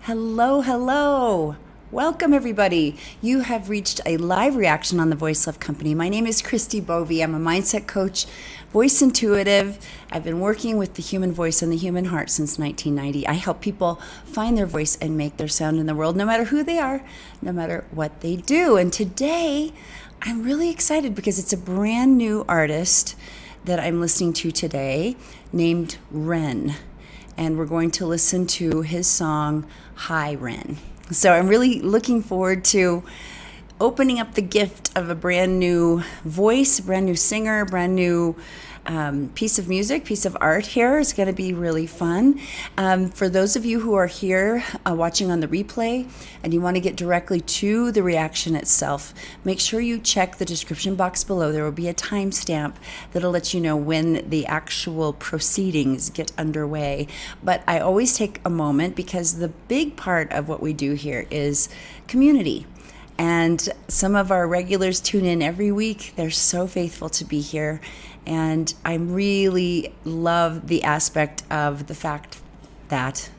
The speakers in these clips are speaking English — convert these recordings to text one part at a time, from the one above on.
Hello, hello. Welcome, everybody. You have reached a live reaction on the Voice Love Company. My name is Christi Bovee. I'm a mindset coach, voice intuitive. I've been working with the human voice and the human heart since 1990. I help people find their voice and make their sound in the world, no matter who they are, no matter what they do. And today, I'm really excited because it's a brand new artist that I'm listening to today named Ren. And we're going to listen to his song, High Ren. So I'm really looking forward to opening up the gift of a brand new voice, brand new singer, brand new piece of music, piece of art here. It's going to be really fun. For those of you who are here watching on the replay and you want to get directly to the reaction itself, make sure you check the description box below. There will be a timestamp that'll let you know when the actual proceedings get underway. But I always take a moment because the big part of what we do here is community. And some of our regulars tune in every week. They're so faithful to be here. And I really love the aspect of the fact that,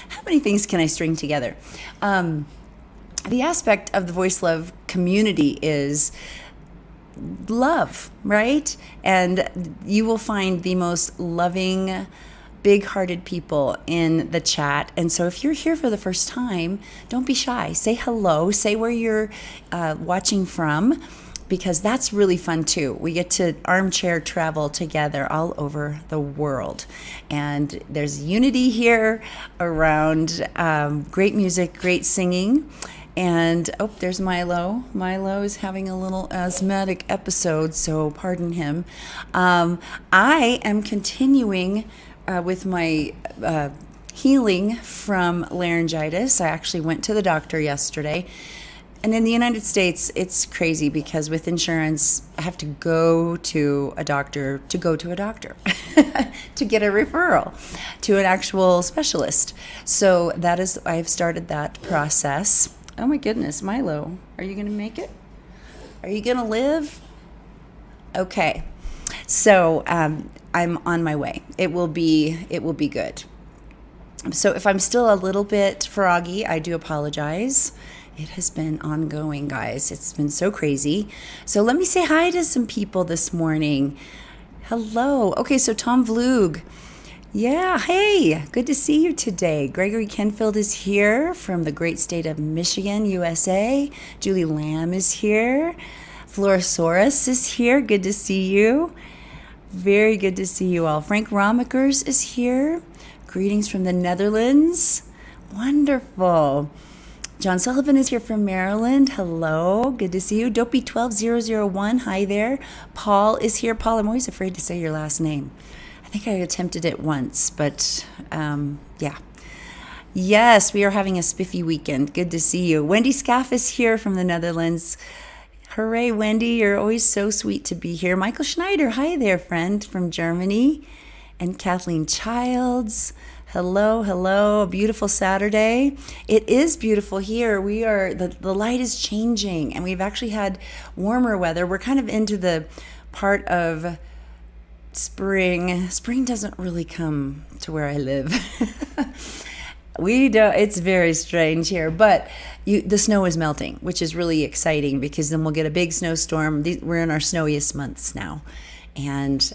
how many things can I string together? The aspect of the Voice Love community is love, right? And you will find the most loving, big-hearted people in the chat. And so if you're here for the first time, don't be shy. Say hello. Say where you're watching from, because that's really fun too. We get to armchair travel together all over the world. And there's unity here around great music, great singing. And oh, there's Milo. Milo is having a little asthmatic episode, so pardon him. I am continuing with my healing from laryngitis. I actually went to the doctor yesterday. And in the United States, it's crazy because with insurance, I have to go to a doctor to to get a referral to an actual specialist. So that is, I've started that process. Oh my goodness, Milo, are you going to make it? Are you going to live? Okay. So I'm on my way. It will be good. So if I'm still a little bit froggy, I do apologize. It has been ongoing, guys. It's been so crazy. So let me say hi to some people this morning. Hello. Okay, so Tom Vlug. Yeah, hey, good to see you today. Gregory Kenfield is here from the great state of Michigan, USA. Julie Lamb is here. Florosaurus is here. Good to see you. Very good to see you all. Frank Romekers is here. Greetings from the Netherlands. Wonderful. John Sullivan is here from Maryland. Hello. Good to see you. Dopey12001. Hi there. Paul is here. Paul, I'm always afraid to say your last name. I think I attempted it once, but yeah. Yes, we are having a spiffy weekend. Good to see you. Wendy Scaff is here from the Netherlands. Hooray, Wendy. You're always so sweet to be here. Michael Schneider. Hi there, friend from Germany. And Kathleen Childs. Hello, hello. A beautiful Saturday. It is beautiful here. The light is changing, and we've actually had warmer weather. We're kind of into the part of spring. Spring doesn't really come to where I live. It's very strange here, but the snow is melting, which is really exciting because then we'll get a big snowstorm. We're in our snowiest months now, and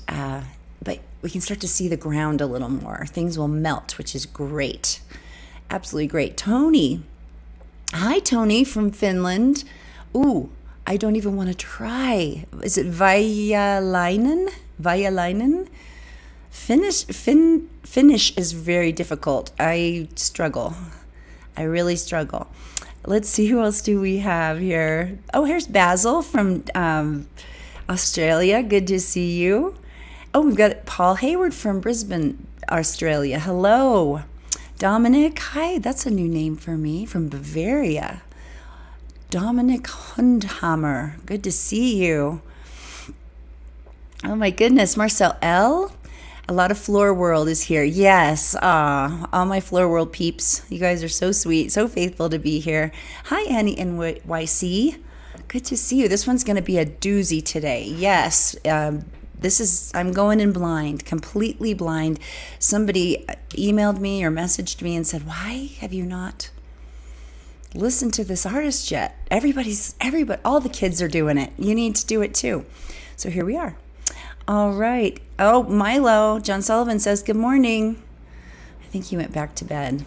but we can start to see the ground a little more. Things will melt, which is great. Absolutely great. Tony. Hi, Tony from Finland. Ooh, I don't even want to try. Is it Vajalainen? Vajalainen? Finnish is very difficult. I struggle. I really struggle. Let's see, who else do we have here? Oh, here's Basil from Australia. Good to see you. Oh, we've got Paul Hayward from Brisbane, Australia. Hello. Dominic, hi, that's a new name for me, from Bavaria. Dominic Hundhammer, good to see you. Oh my goodness, Marcel L. A lot of Floor World is here. Yes, all my Floor World peeps. You guys are so sweet, so faithful to be here. Hi, Annie NYC. Good to see you. This one's going to be a doozy today. Yes, I'm going in blind, completely blind. Somebody emailed me or messaged me and said, why have you not listened to this artist yet? Everybody, all the kids are doing it. You need to do it too. So here we are. All right. Oh, Milo, John Sullivan says, good morning. I think he went back to bed.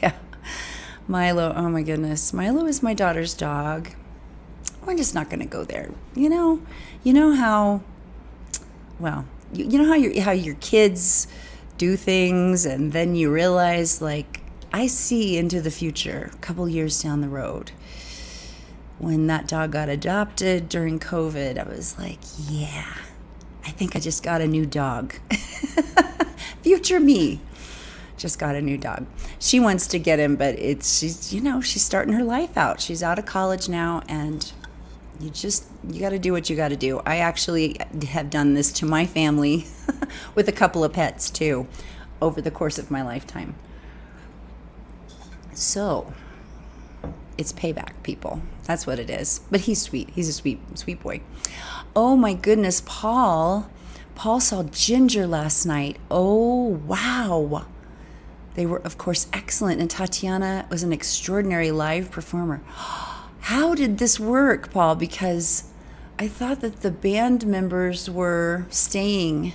Yeah. Milo, oh my goodness. Milo is my daughter's dog. We're just not going to go there. You know how, well, you know how your kids do things, and then you realize, like, I see into the future, a couple years down the road. When that dog got adopted during COVID, I was like, yeah, I think I just got a new dog. Future me just got a new dog. She wants to get him, but she's starting her life out. She's out of college now, and you got to do what you got to do. I actually have done this to my family with a couple of pets too over the course of my lifetime. So it's payback, people. That's what it is. But he's sweet. He's a sweet boy. Oh my goodness, Paul saw Ginger last night. Oh, wow. They were, of course, excellent. And Tatiana was an extraordinary live performer. How did this work, Paul? Because I thought that the band members were staying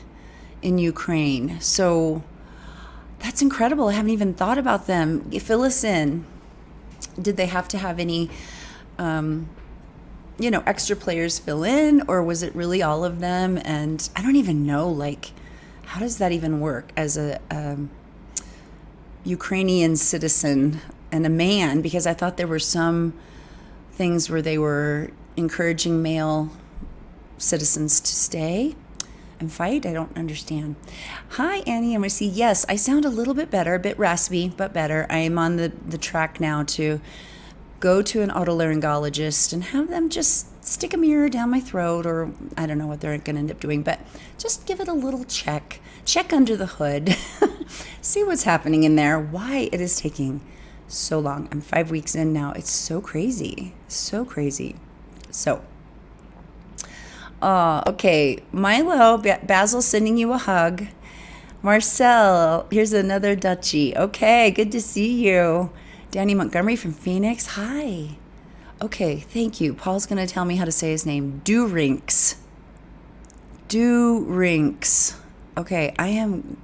in Ukraine. So that's incredible. I haven't even thought about them. Fill us in. Did they have to have any, extra players fill in, or was it really all of them? And I don't even know, like, how does that even work as a Ukrainian citizen and a man? Because I thought there were some things where they were encouraging male citizens to stay and fight. I don't understand. Hi, Annie. I'm going to see. Yes, I sound a little bit better, a bit raspy, but better. I am on the track now to go to an otolaryngologist and have them just stick a mirror down my throat, or I don't know what they're going to end up doing, but just give it a little check under the hood, see what's happening in there, why it is taking so long. I'm 5 weeks in now. It's so crazy. So, okay. Milo, Basil sending you a hug. Marcel, here's another Dutchie. Okay, good to see you. Danny Montgomery from Phoenix. Hi. Okay, thank you. Paul's going to tell me how to say his name. Durinks. Okay, I am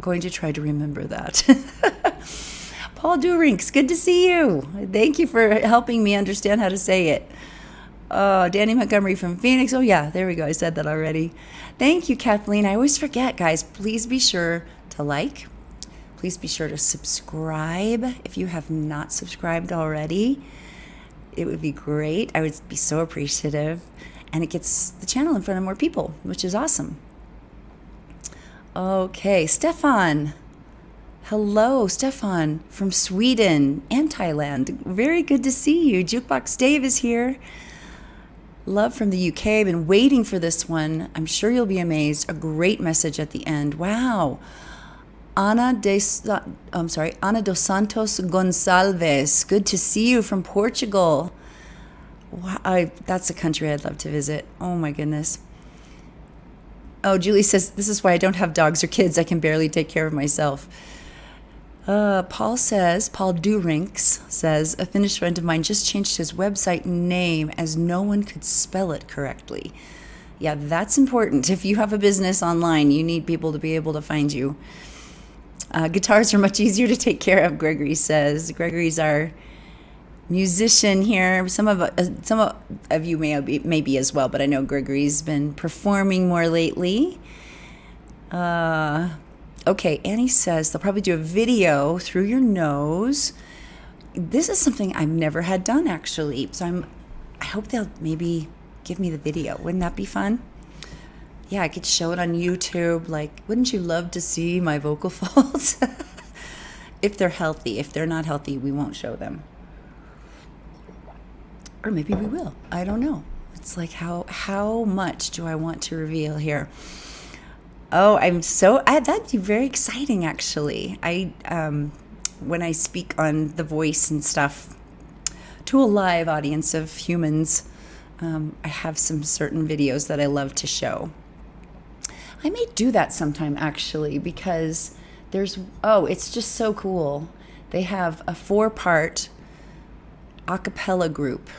going to try to remember that. Paul Durinks, good to see you. Thank you for helping me understand how to say it. Danny Montgomery from Phoenix. Oh, yeah, there we go. I said that already. Thank you, Kathleen. I always forget, guys. Please be sure to like. Please be sure to subscribe if you have not subscribed already. It would be great. I would be so appreciative. And it gets the channel in front of more people, which is awesome. Okay, Stefan. Hello, Stefan from Sweden and Thailand. Very good to see you. Jukebox Dave is here. Love from the UK. I've been waiting for this one. I'm sure you'll be amazed. A great message at the end. Wow. Ana dos Santos Gonçalves. Good to see you from Portugal. Wow, that's a country I'd love to visit. Oh my goodness. Oh, Julie says, this is why I don't have dogs or kids. I can barely take care of myself. Paul Durinks says, a Finnish friend of mine just changed his website name as no one could spell it correctly. Yeah, that's important. If you have a business online, you need people to be able to find you. Guitars are much easier to take care of, Gregory says. Gregory's our musician here. Some of you may be as well, but I know Gregory's been performing more lately. Okay, Annie says they'll probably do a video through your nose. This is something I've never had done, actually. So I hope they'll maybe give me the video. Wouldn't that be fun? Yeah, I could show it on YouTube. Like, wouldn't you love to see my vocal folds? If they're healthy. If they're not healthy, we won't show them. Or maybe we will. I don't know. It's like, how much do I want to reveal here? Oh, that'd be very exciting, actually. When I speak on The Voice and stuff to a live audience of humans, I have some certain videos that I love to show. I may do that sometime actually, because it's just so cool. They have a 4-part a cappella group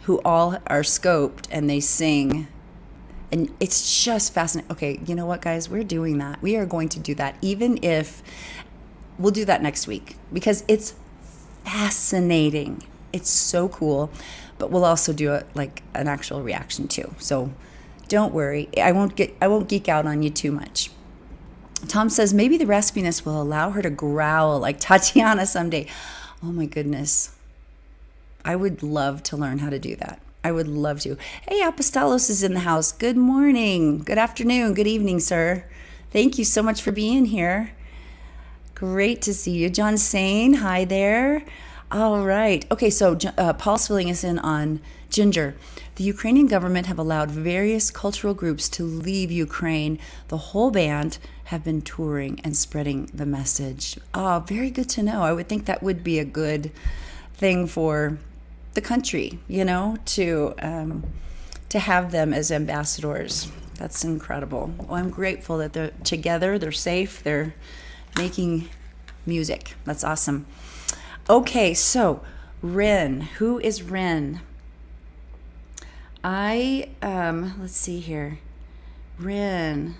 who all are scoped and they sing. And it's just fascinating. Okay, you know what, guys? We're doing that. We are going to do that, even if we'll do that next week, because it's fascinating. It's so cool. But we'll also do it like an actual reaction too. So don't worry. I won't geek out on you too much. Tom says maybe the raspiness will allow her to growl like Tatiana someday. Oh my goodness. I would love to learn how to do that. I would love to. Hey, Apostolos is in the house. Good morning. Good afternoon. Good evening, sir. Thank you so much for being here. Great to see you. John Sane, hi there. All right. Okay, so Paul's filling us in on Ginger. The Ukrainian government have allowed various cultural groups to leave Ukraine. The whole band have been touring and spreading the message. Oh, very good to know. I would think that would be a good thing for the country, to have them as ambassadors. That's incredible. Well, I'm grateful that they're together, they're safe, they're making music. That's awesome. Okay, so Ren. Who is Ren? Let's see here. Ren.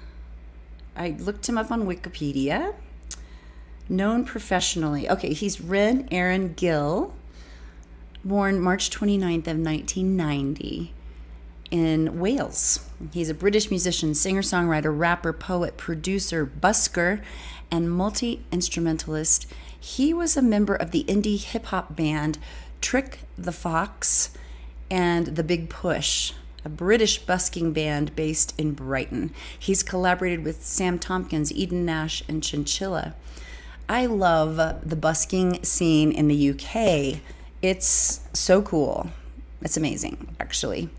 I looked him up on Wikipedia. Known professionally. Okay, he's Ren Aaron Gill. Born March 29th of 1990 in Wales. He's a British musician, singer-songwriter, rapper, poet, producer, busker, and multi-instrumentalist. He was a member of the indie hip-hop band Trick the Fox and The Big Push, a British busking band based in Brighton. He's collaborated with Sam Tompkins, Eden Nash, and Chinchilla. I love the busking scene in the UK. It's so cool. It's amazing, actually.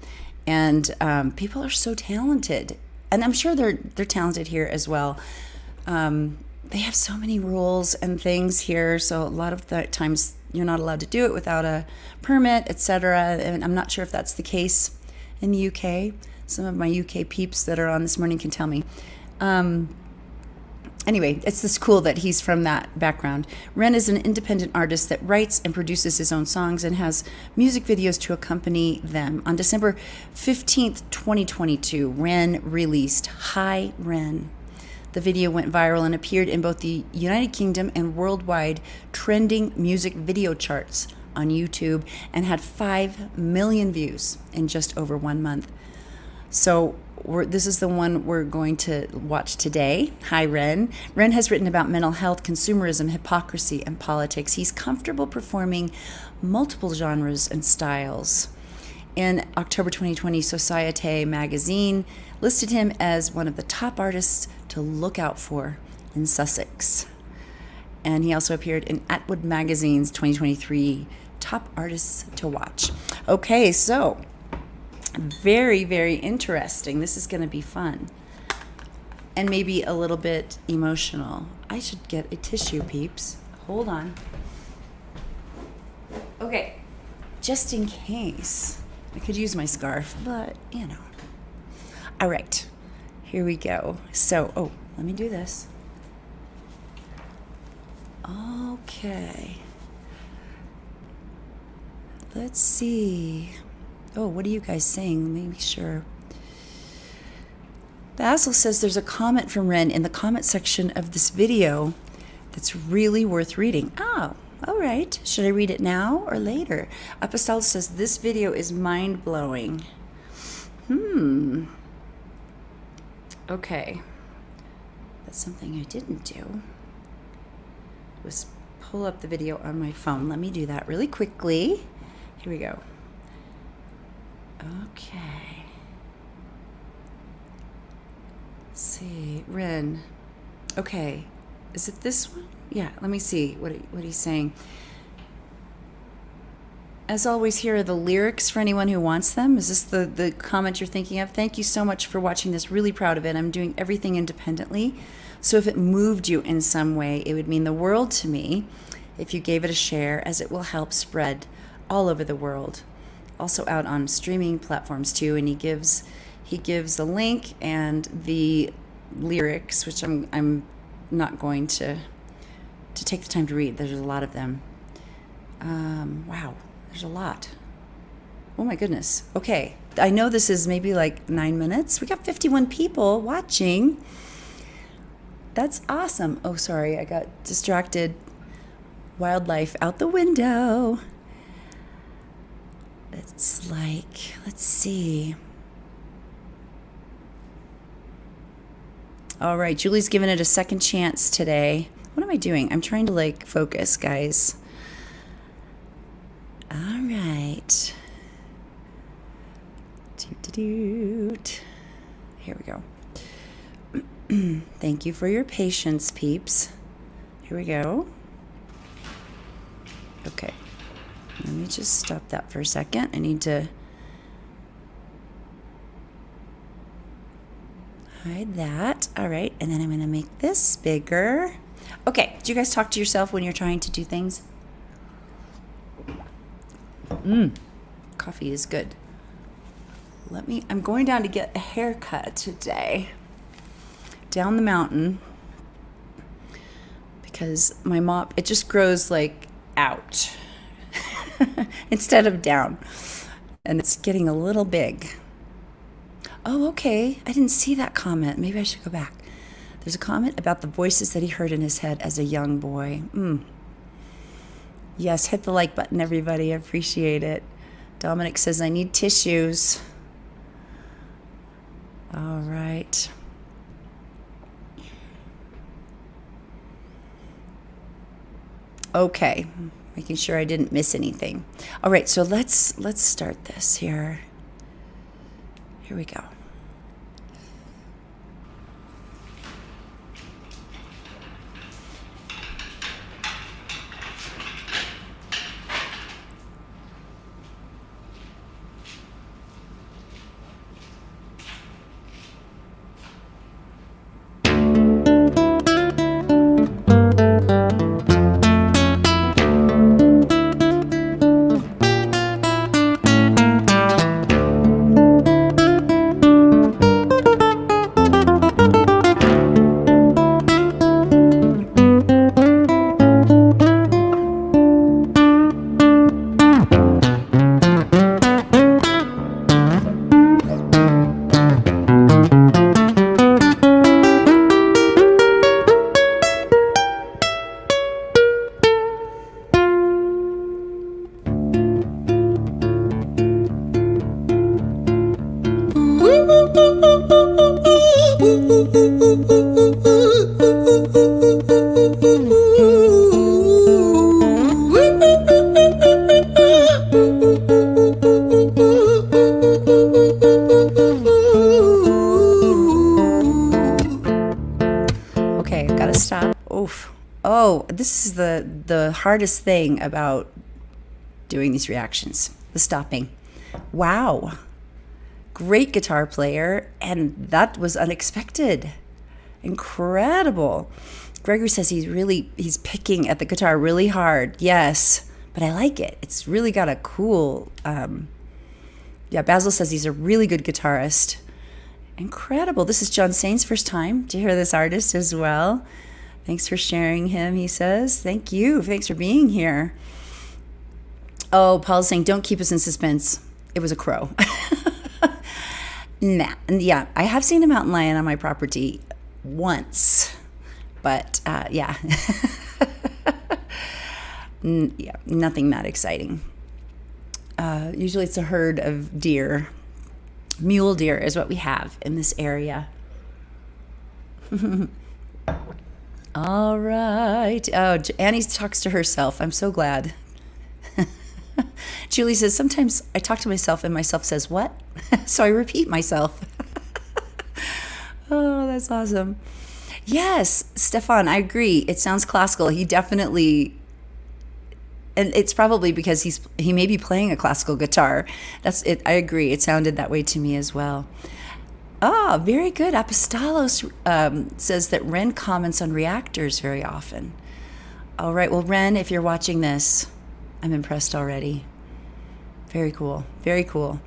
And people are so talented. And I'm sure they're talented here as well. They have so many rules and things here. So a lot of the times you're not allowed to do it without a permit, etc. And I'm not sure if that's the case in the UK. Some of my UK peeps that are on this morning can tell me. Anyway, it's just cool that he's from that background. Ren is an independent artist that writes and produces his own songs and has music videos to accompany them. On December 15th, 2022, Ren released High Ren. The video went viral and appeared in both the United Kingdom and worldwide trending music video charts on YouTube and had 5 million views in just over 1 month. So this is the one we're going to watch today. Hi, Ren. Ren has written about mental health, consumerism, hypocrisy, and politics. He's comfortable performing multiple genres and styles. In October 2020, Societe magazine listed him as one of the top artists to look out for in Sussex. And he also appeared in Atwood magazine's 2023 top artists to watch. Okay, so very, very interesting. This is going to be fun and maybe a little bit emotional. I should get a tissue, peeps. Hold on. Okay, just in case. I could use my scarf, but All right, here we go. So, let me do this. Okay. Let's see. Oh, what are you guys saying? Let me make sure. Basil says there's a comment from Ren in the comment section of this video that's really worth reading. Oh, all right. Should I read it now or later? Apostol says this video is mind-blowing. Okay. That's something I didn't do. Was pull up the video on my phone. Let me do that really quickly. Here we go. Okay. Let's see, Ren. Okay, is it this one? Yeah, let me see what he's saying. As always, here are the lyrics for anyone who wants them. Is this the comment you're thinking of? Thank you so much for watching this. Really proud of it. I'm doing everything independently. So if it moved you in some way, it would mean the world to me if you gave it a share, as it will help spread all over the world. also out on streaming platforms too, and he gives a link and the lyrics, which I'm not going to take the time to read. There's a lot of them. Wow, there's a lot. Oh my goodness. Okay, I know this is maybe like 9 minutes. We got 51 people watching. That's awesome. Oh, sorry, I got distracted. Wildlife out the window. It's like, let's see. All right, Julie's giving it a second chance today. What am I doing? I'm trying to like focus, guys. All right. Here we go. Thank you for your patience, peeps. Here we go. Okay. Let me just stop that for a second. I need to hide that. All right. And then I'm going to make this bigger. Okay. Do you guys talk to yourself when you're trying to do things? Coffee is good. I'm going down to get a haircut today. Down the mountain. Because my mop, it just grows like out. Instead of down. And it's getting a little big. Oh, okay. I didn't see that comment. Maybe I should go back. There's a comment about the voices that he heard in his head as a young boy. Yes, hit the like button, everybody. I appreciate it. Dominic says, I need tissues. All right. Okay. Making sure I didn't miss anything. All right, so let's start this here. Here we go. Okay, I've got to stop. Oof. Oh, this is the hardest thing about doing these reactions, the stopping. Wow. Great guitar player, and that was unexpected. Incredible. Gregory says he's picking at the guitar really hard. Yes, but I like it. It's really got a cool, Basil says he's a really good guitarist. Incredible. This is John Sain's first time to hear this artist as well. Thanks for sharing him, he says. Thank you. Thanks for being here. Oh, Paul's saying, don't keep us in suspense. It was a crow. Nah. Yeah, I have seen a mountain lion on my property once. But, yeah. Yeah, nothing that exciting. Usually it's a herd of deer. Mule deer is what we have in this area. All right. Oh, Annie talks to herself. I'm so glad. Julie says, sometimes I talk to myself and myself says, what? So I repeat myself. Oh, that's awesome. Yes, Stefan, I agree. It sounds classical. He definitely, and it's probably because he may be playing a classical guitar. That's it. I agree. It sounded that way to me as well. Ah, very good. Apostolos says that Ren comments on reactors very often. All right. Well, Ren, if you're watching this, I'm impressed already. Very cool. Very cool.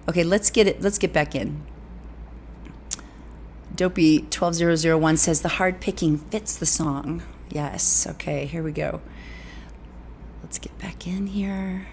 Okay, let's get back in. Dopey 12001 says the hard picking fits the song. Yes. Okay, here we go. Let's get back in here.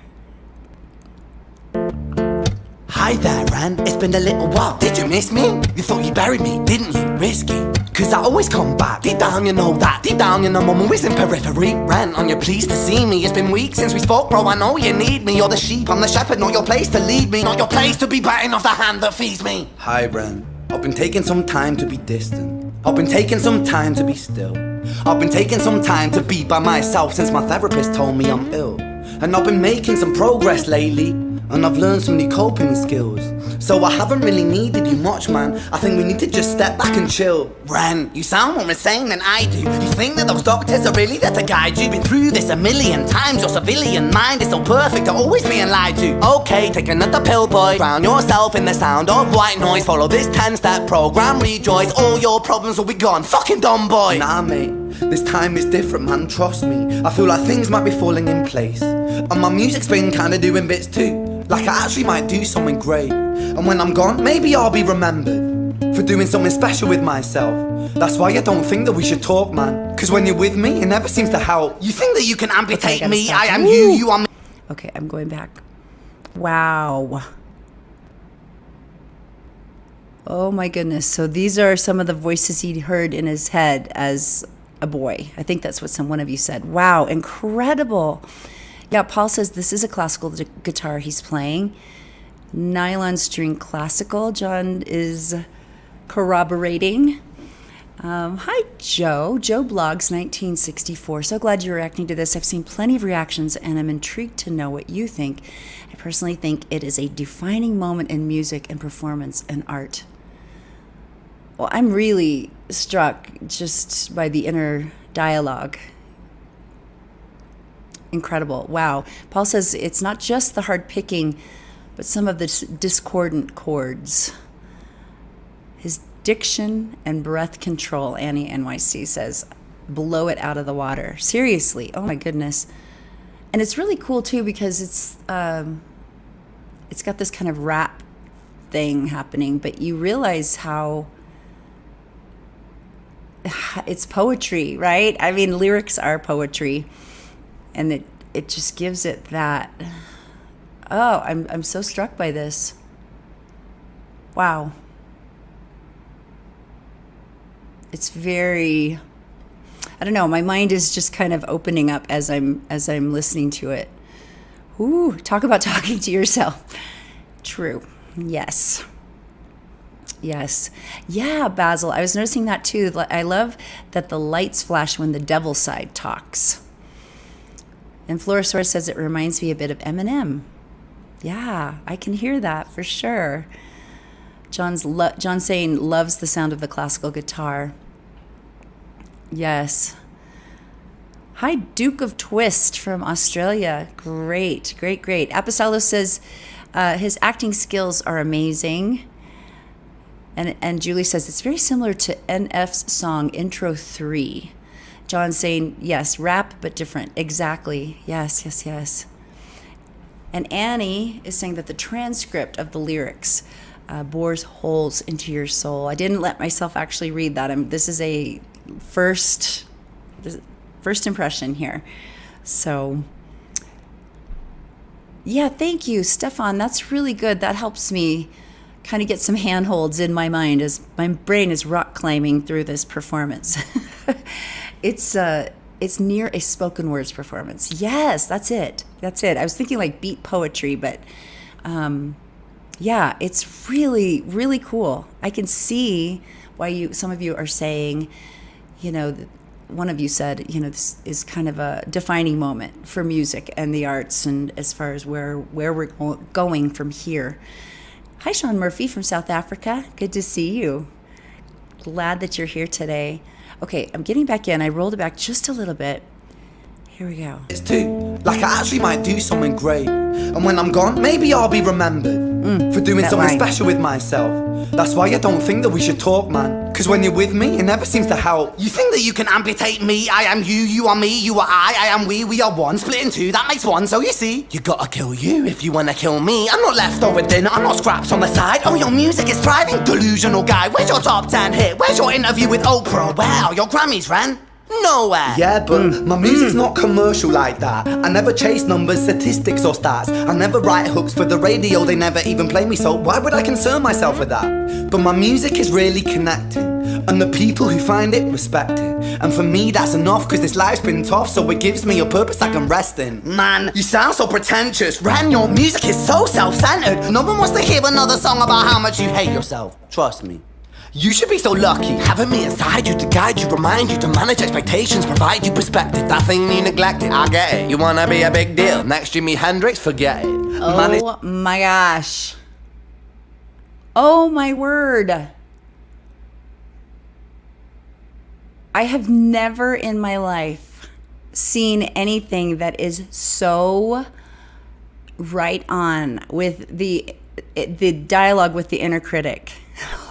Hi there, Ren. It's been a little while. Did you miss me? You thought you buried me, didn't you? Risky. Cause I always come back. Deep down you know that. Deep down you know I'm always in periphery. Ren, on your pleased to see me. It's been weeks since we spoke, bro. I know you need me. You're the sheep, I'm the shepherd. Not your place to lead me. Not your place to be biting off the hand that feeds me. Hi, Ren. I've been taking some time to be distant. I've been taking some time to be still. I've been taking some time to be by myself since my therapist told me I'm ill. And I've been making some progress lately, and I've learned some new coping skills. So I haven't really needed you much, man. I think we need to just step back and chill. Ren, you sound more insane than I do. You think that those doctors are really there to guide you? Been through this a million times. Your civilian mind is so perfect at always being lied to. Okay, take another pill, boy. Drown yourself in the sound of white noise. Follow this 10-step program, rejoice. All your problems will be gone. Fucking dumb boy. Nah, mate. This time is different, man, trust me. I feel like things might be falling in place. And my music's been kinda doing bits too. Like I actually might do something great. And when I'm gone, maybe I'll be remembered for doing something special with myself. That's why I don't think that we should talk, man. Cause when you're with me, it never seems to help. You think that you can amputate me, I am you, you are me. Okay, I'm going back. Wow. Oh my goodness. So these are some of the voices he heard in his head as a boy. I think that's what one of you said. Wow, incredible. Yeah, Paul says this is a classical guitar he's playing. Nylon string classical. John is corroborating. Hi, Joe. Joe Blogs 1964. So glad you're reacting to this. I've seen plenty of reactions, and I'm intrigued to know what you think. I personally think it is a defining moment in music and performance and art. Well, I'm really struck just by the inner dialogue. Incredible. Wow. Paul says it's not just the hard picking, but some of the discordant chords. His diction and breath control, Annie NYC says, blow it out of the water. Seriously. Oh my goodness. And it's really cool too because it's got this kind of rap thing happening, but you realize how it's poetry, right? I mean, lyrics are poetry. And it just gives it that, oh, I'm so struck by this. Wow. It's very, I don't know, my mind is just kind of opening up as I'm listening to it. Ooh, talk about talking to yourself. True. Yes. Yes. Yeah, Basil, I was noticing that too. I love that the lights flash when the devil side talks. And Florosaurus says it reminds me a bit of Eminem. Yeah, I can hear that for sure. John saying loves the sound of the classical guitar. Yes. Hi, Duke of Twist from Australia. Great, great, great. Apostolos says his acting skills are amazing. And Julie says it's very similar to NF's song Intro 3. John saying, yes, rap, but different. Exactly. Yes, yes, yes. And Annie is saying that the transcript of the lyrics bores holes into your soul. I didn't let myself actually read that. This is a first impression here. So, yeah, thank you, Stefan. That's really good. That helps me kind of get some handholds in my mind as my brain is rock climbing through this performance. It's near a spoken words performance. Yes, that's it. That's it. I was thinking like beat poetry, but yeah, it's really, really cool. I can see why some of you are saying, one of you said, this is kind of a defining moment for music and the arts, and as far as where we're going from here. Hi, Sean Murphy from South Africa. Good to see you. Glad that you're here today. Okay, I'm getting back in. I rolled it back just a little bit. Here we go. It's too. Like I actually might do something great. And when I'm gone, maybe I'll be remembered for doing something special with myself. That's why I don't think that we should talk, man. Cause when you're with me, it never seems to help. You think that you can amputate me, I am you, you are me, you are I am we are one. Split in two, that makes one, so you see. You gotta kill you if you wanna kill me. I'm not leftover dinner, I'm not scraps on the side. Oh, your music is thriving, delusional guy. Where's your top 10 hit? Where's your interview with Oprah? Where are your Grammys, Ren? Nowhere. Yeah, but my music's not commercial like that. I never chase numbers, statistics or stats. I never write hooks for the radio, they never even play me, so why would I concern myself with that? But my music is really connecting, and the people who find it respect it. And for me that's enough, cause this life's been tough, so it gives me a purpose I can rest in. Man, you sound so pretentious. Ren, your music is so self-centered. No one wants to hear another song about how much you hate yourself. Trust me. You should be so lucky, having me inside you to guide you, remind you to manage expectations, provide you perspective. That thing you neglected, I get it. You wanna be a big deal, next Jimi Hendrix, forget it. Oh my gosh. Oh my word. I have never in my life seen anything that is so right on with the dialogue with the inner critic.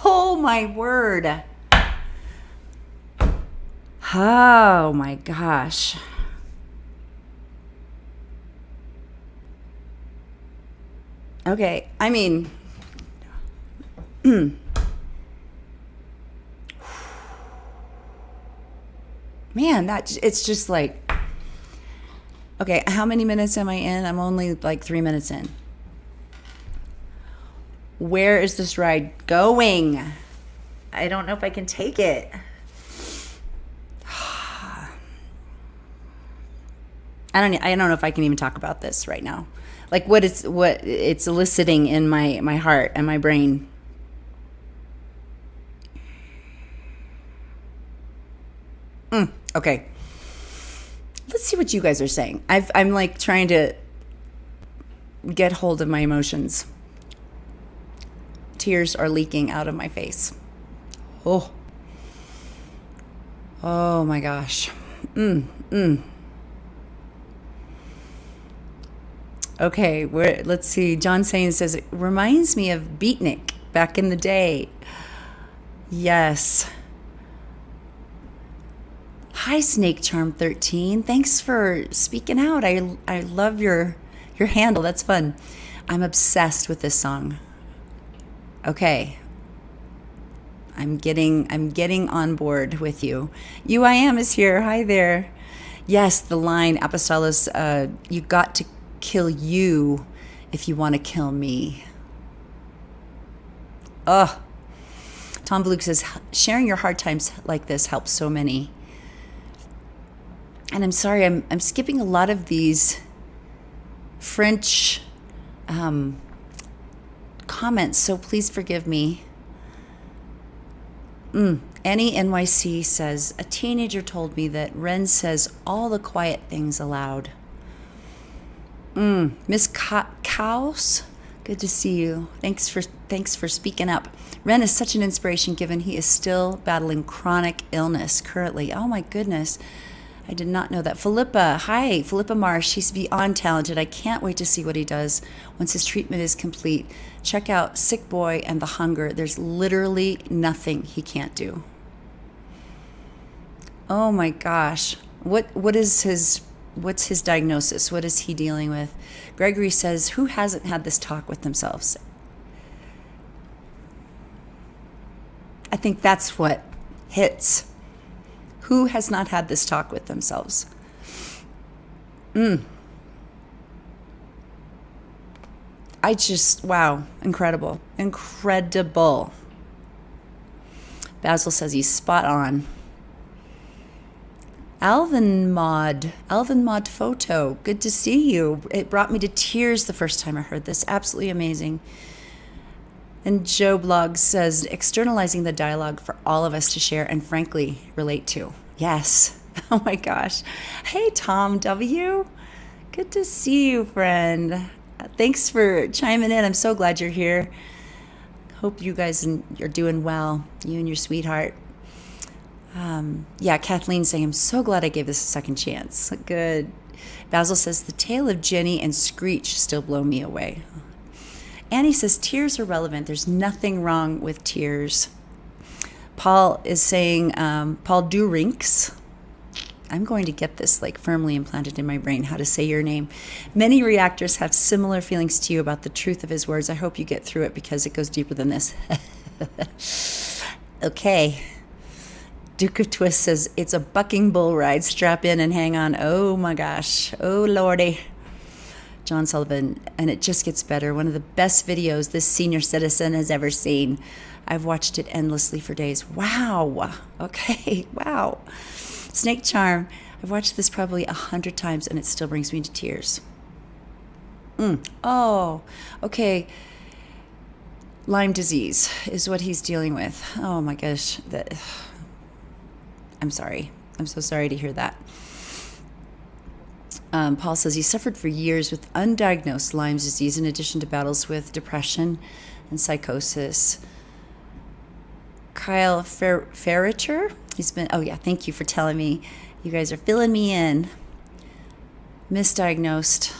Oh my word. Oh my gosh. Okay, I mean, man, it's just like, okay, how many minutes am I in? I'm only like 3 minutes in. Where is this ride going? I don't know if I can take it. I don't know if I can even talk about this right now. Like what it's eliciting in my heart and my brain. Okay. Let's see what you guys are saying. I'm like trying to get hold of my emotions. Tears are leaking out of my face. Oh my gosh. Okay, let's see. John Sain says, it reminds me of Beatnik back in the day. Yes. Hi, Snake Charm 13. Thanks for speaking out. I love your handle. That's fun. I'm obsessed with this song. Okay. I'm getting on board with you. UIM is here. Hi there. Yes, the line Apostolos, you got to kill you if you want to kill me. Ugh. Tom Blue says, sharing your hard times like this helps so many. And I'm sorry, I'm skipping a lot of these French comments, so please forgive me. Annie NYC says, a teenager told me that Ren says all the quiet things aloud. Miss Kaus, good to see you. Thanks for speaking up. Ren is such an inspiration given he is still battling chronic illness currently. Oh my goodness. I did not know that. Philippa, hi. Philippa Marsh, she's beyond talented. I can't wait to see what he does once his treatment is complete. Check out Sick Boy and The Hunger. There's literally nothing he can't do. Oh my gosh. What's his diagnosis? What is he dealing with? Gregory says, who hasn't had this talk with themselves? I think that's what hits. Who has not had this talk with themselves? I just, wow, incredible. Incredible. Basil says he's spot on. Alvin Mod Photo, good to see you. It brought me to tears the first time I heard this. Absolutely amazing. And Joe Blog says, externalizing the dialogue for all of us to share and frankly relate to. Yes. Oh my gosh. Hey, Tom W. Good to see you, friend. Thanks for chiming in. I'm so glad you're here. Hope you guys are doing well, you and your sweetheart. Yeah, Kathleen saying, I'm so glad I gave this a second chance. Good. Basil says, the tale of Jenny and Screech still blow me away. Annie says, tears are relevant. There's nothing wrong with tears. Paul is saying, Paul Durinks. I'm going to get this like firmly implanted in my brain, how to say your name. Many reactors have similar feelings to you about the truth of his words. I hope you get through it because it goes deeper than this. Okay. Duke of Twist says, it's a bucking bull ride. Strap in and hang on. Oh my gosh. Oh lordy. John Sullivan, and it just gets better. One of the best videos this senior citizen has ever seen. I've watched it endlessly for days. Wow. Okay. Wow. Snake Charm. I've watched this probably 100 times and it still brings me to tears. Oh, okay. Lyme disease is what he's dealing with. Oh my gosh. I'm sorry. I'm so sorry to hear that. Paul says he suffered for years with undiagnosed Lyme disease in addition to battles with depression and psychosis. Kyle Ferricher, thank you for telling me. You guys are filling me in. Misdiagnosed.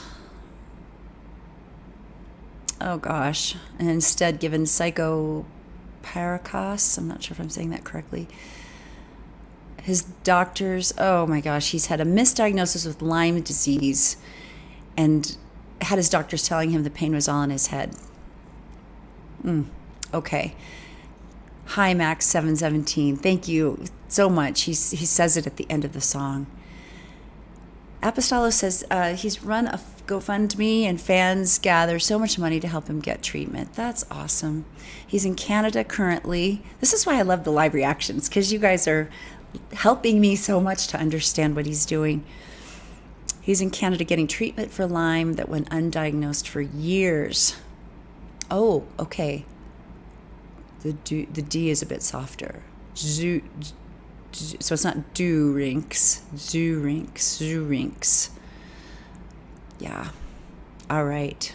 Oh gosh. And instead given psychoparacos. I'm not sure if I'm saying that correctly. His doctors, oh my gosh, he's had a misdiagnosis with Lyme disease and had his doctors telling him the pain was all in his head. Okay. Hi, Max 717. Thank you so much. He says it at the end of the song. Apostolo says he's run a GoFundMe and fans gather so much money to help him get treatment. That's awesome. He's in Canada currently. This is why I love the live reactions, because you guys are helping me so much to understand what he's doing. He's in Canada getting treatment for Lyme that went undiagnosed for years. Oh, okay. The D is a bit softer. So it's not Durinks. Zurinks. Yeah. All right.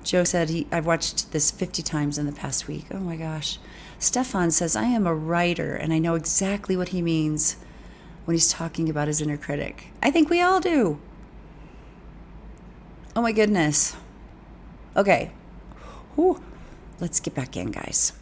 Joe said I've watched this 50 times in the past week. Oh my gosh. Stefan says, I am a writer and I know exactly what he means when he's talking about his inner critic. I think we all do. Oh my goodness. Okay. Whew. Let's get back in, guys.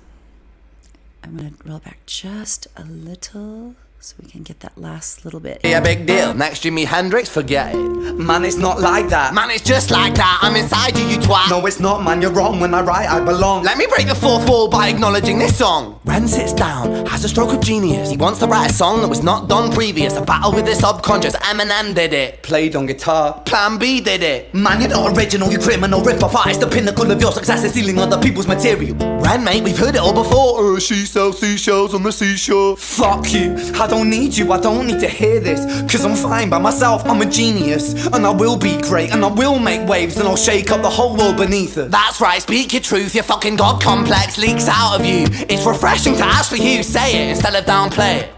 I'm going to roll back just a little so we can get that last little bit. Yeah, big deal. Next Jimi Hendrix, forget it. Man, it's not like that. Man, it's just like that. I'm inside you, you twat. No, it's not, man, you're wrong. When I write, I belong. Let me break the fourth wall by acknowledging this song. Ren sits down, has a stroke of genius. He wants to write a song that was not done previous. A battle with the subconscious. Eminem did it. Played on guitar. Plan B did it. Man, you're not original, you criminal rip-off artist. The pinnacle of your success is stealing other people's material. Ren, mate, we've heard it all before. She sells seashells on the seashore. Fuck you, I don't need you, I don't need to hear this. Cause I'm fine by myself, I'm a genius. And I will be great, and I will make waves. And I'll shake up the whole world beneath us. That's right, speak your truth, your fucking god complex leaks out of you. It's refreshing to actually hear you say it instead of downplay it.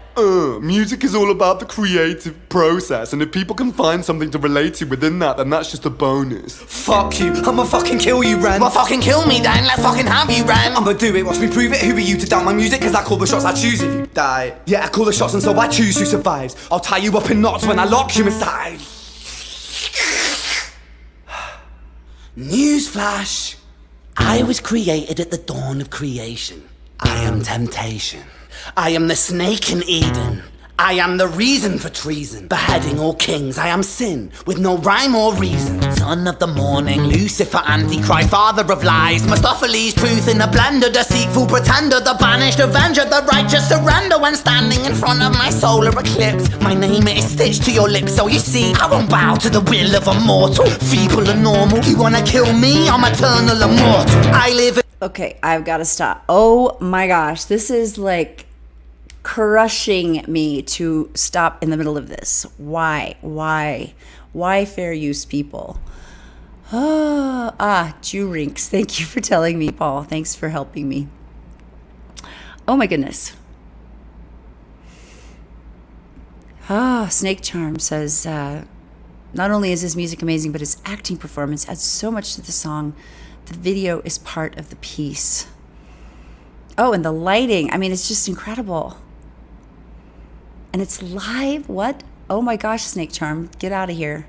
Music is all about the creative process, and if people can find something to relate to within that, then that's just a bonus. Fuck you, I'ma fucking kill you, Ren. Well, fucking kill me then, let's fucking have you, Ren. I'ma do it, watch me prove it. Who are you to doubt my music? Cause I call the shots, I choose if you die. Yeah, I call the shots and so I choose who survives. I'll tie you up in knots when I lock you inside. Newsflash. I was created at the dawn of creation. I am temptation. I am the snake in Eden. I am the reason for treason. Beheading all kings, I am sin, with no rhyme or reason. Son of the morning, Lucifer, Antichrist, father of lies. Mephistopheles, truth in a blender, deceitful pretender, the banished avenger, the righteous surrender. When standing in front of my solar eclipse, my name is stitched to your lips. So you see, I won't bow to the will of a mortal. Feeble and normal, you wanna kill me? I'm eternal immortal. I live in... Okay, I've got to stop. Oh my gosh, this is like crushing me to stop in the middle of this. Why fair use people? Jurinks. Thank you for telling me, Paul. Thanks for helping me. Oh my goodness. Snake Charm says, not only is his music amazing, but his acting performance adds so much to the song. The video is part of the piece. Oh, and the lighting. I mean, it's just incredible. And it's live. What? Oh my gosh, Snake Charm, get out of here.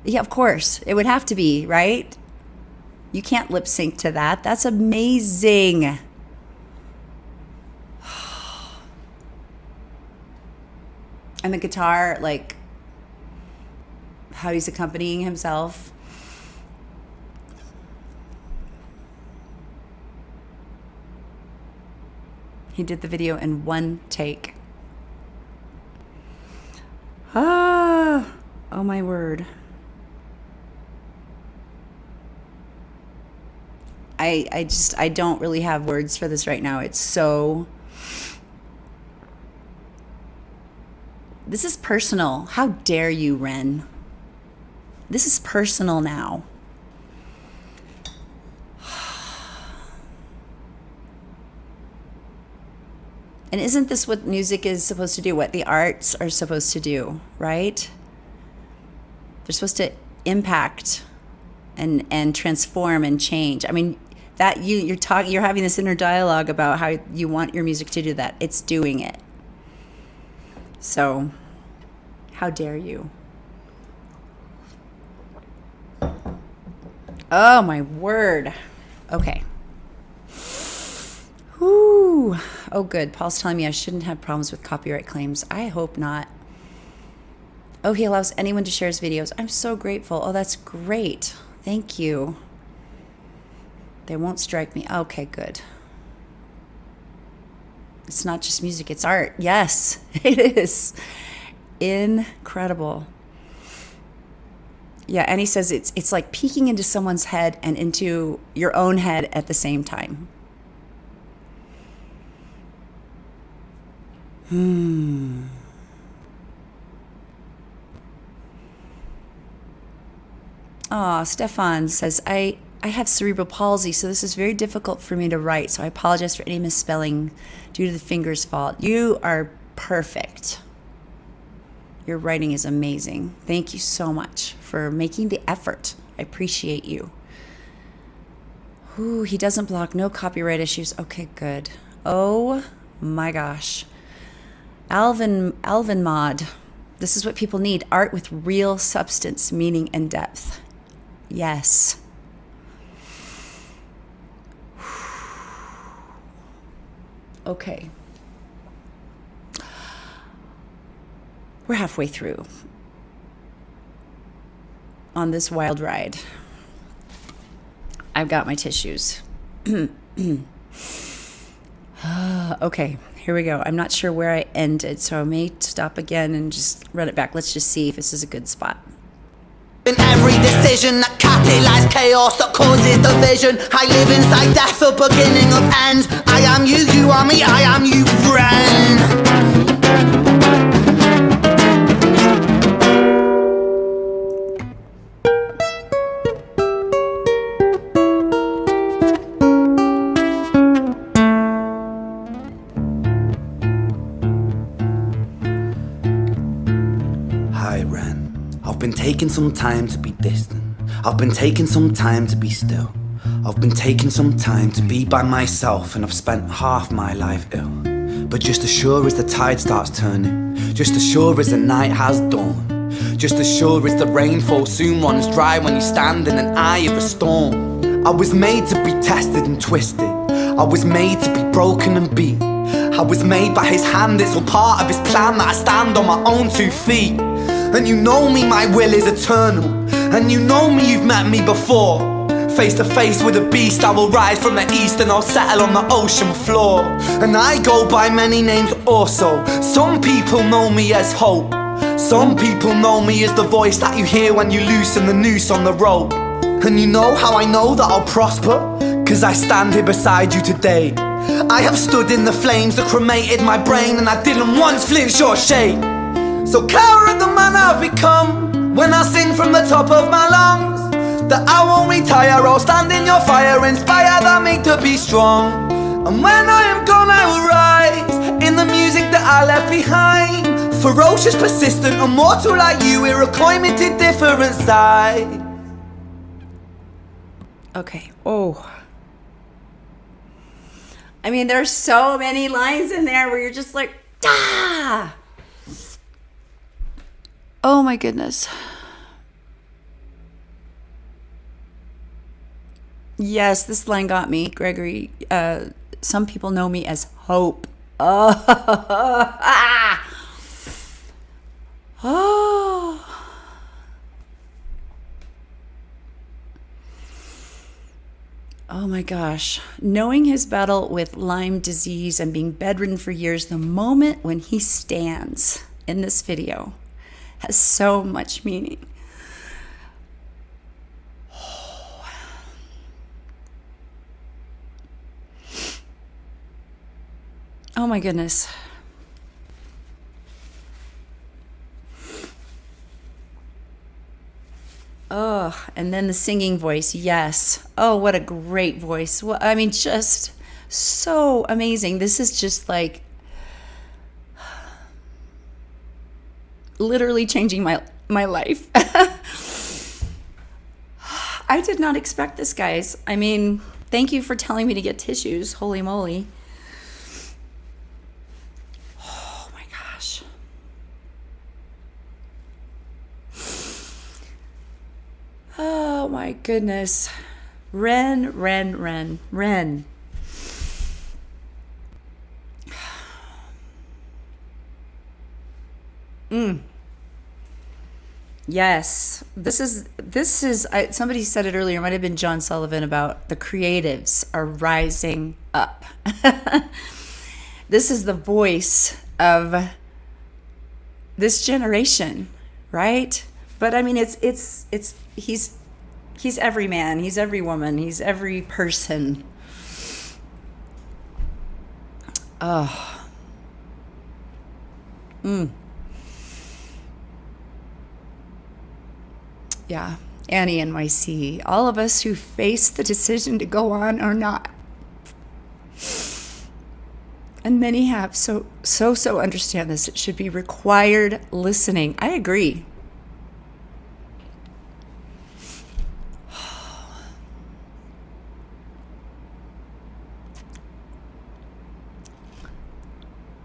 Yeah, of course. It would have to be, right? You can't lip sync to that. That's amazing. And the guitar, like, how he's accompanying himself. He did the video in one take. Oh my word. I don't really have words for this right now. It's so... This is personal. How dare you, Ren? This is personal now. And isn't this what music is supposed to do? What the arts are supposed to do, right? They're supposed to impact and transform and change. I mean, that you're having this inner dialogue about how you want your music to do that. It's doing it. So, how dare you? Oh my word. Okay. Whew. Oh good. Paul's telling me I shouldn't have problems with copyright claims. I hope not. Oh, he allows anyone to share his videos. I'm so grateful. Oh, that's great. Thank you. They won't strike me. Okay, good. It's not just music, it's art. Yes, it is. Incredible. Yeah, and he says it's like peeking into someone's head and into your own head at the same time. Oh, Stefan says, I have cerebral palsy, so this is very difficult for me to write, so I apologize for any misspelling due to the finger's fault. You are perfect. Your writing is amazing. Thank you so much for making the effort. I appreciate you. Ooh, he doesn't block, no copyright issues. Okay, good. Oh my gosh. Alvin Mod. This is what people need. Art with real substance, meaning, and depth. Yes. Okay. We're halfway through on this wild ride. I've got my tissues. Okay, here we go. I'm not sure where I ended, so I may stop again and just run it back. Let's just see if this is a good spot. In every decision that catalyzes chaos that causes division, I live inside death, the beginning of ends. I am you, you are me, I am you, friend. High Ren. I've been taking some time to be distant. I've been taking some time to be still. I've been taking some time to be by myself, and I've spent half my life ill. But just as sure as the tide starts turning, just as sure as the night has dawned, just as sure as the rainfall soon runs dry when you stand in an eye of a storm. I was made to be tested and twisted. I was made to be broken and beat. I was made by his hand, it's all part of his plan that I stand on my own 2 feet. And you know me, my will is eternal. And you know me, you've met me before. Face to face with a beast, I will rise from the east and I'll settle on the ocean floor. And I go by many names also. Some people know me as hope. Some people know me as the voice that you hear when you loosen the noose on the rope. And you know how I know that I'll prosper? 'Cause I stand here beside you today. I have stood in the flames that cremated my brain, and I didn't once flinch or shake. So cower at the man I've become when I sing from the top of my lungs that I won't retire, I'll stand in your fire, inspire that me to be strong. And when I am gone I will rise in the music that I left behind. Ferocious, persistent, immortal like you, we're a coin to different sides. Okay. Oh. I mean, there's so many lines in there where you're just like, ah! Oh my goodness. Yes, this line got me, Gregory. Some people know me as Hope. Oh, ah. Oh. Oh my gosh. Knowing his battle with Lyme disease and being bedridden for years, the moment when he stands in this video has so much meaning. Oh my goodness. Oh, and then the singing voice. Yes. Oh, what a great voice. Well, I mean, just so amazing. This is just like literally changing my life. I did not expect this, guys. I mean, thank you for telling me to get tissues. Holy moly. Oh my gosh. Oh my goodness. Ren. Yes, this is somebody said it earlier, it might have been John Sullivan, about the creatives are rising up. This is the voice of this generation, right? But I mean, he's every man, he's every woman, he's every person. Oh. Yeah, Annie NYC, all of us who face the decision to go on or not. And many have, so understand this. It should be required listening. I agree.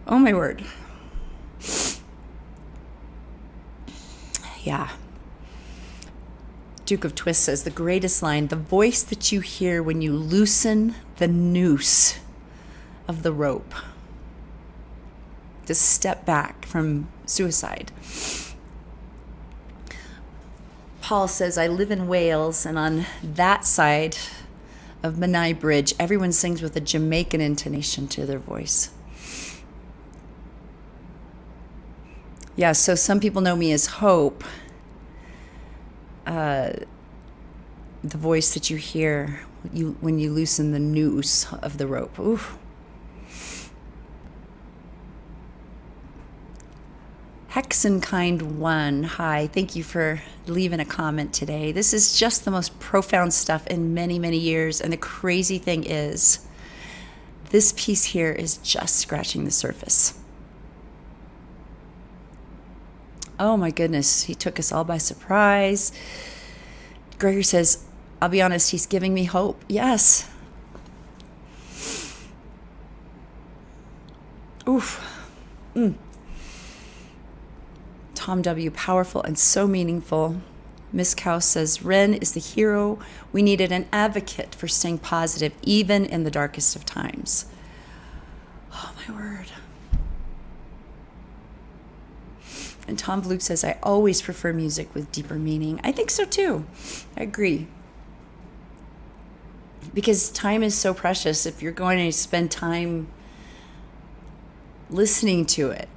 Oh my word. Yeah. Duke of Twist says, the greatest line, the voice that you hear when you loosen the noose of the rope to step back from suicide. Paul says, I live in Wales, and on that side of Menai Bridge, everyone sings with a Jamaican intonation to their voice. Yeah, so some people know me as Hope. The voice that you hear when you loosen the noose of the rope. Oof. Hexenkind1, hi, thank you for leaving a comment today. This is just the most profound stuff in many, many years, and the crazy thing is, this piece here is just scratching the surface. Oh my goodness, he took us all by surprise. Gregory says, I'll be honest, he's giving me hope. Yes. Oof. Tom W., powerful and so meaningful. Miss Cow says, Ren is the hero. We needed an advocate for staying positive, even in the darkest of times. Oh my word. And Tom Luke says, I always prefer music with deeper meaning. I think so too. I agree. Because time is so precious. If you're going to spend time listening to it.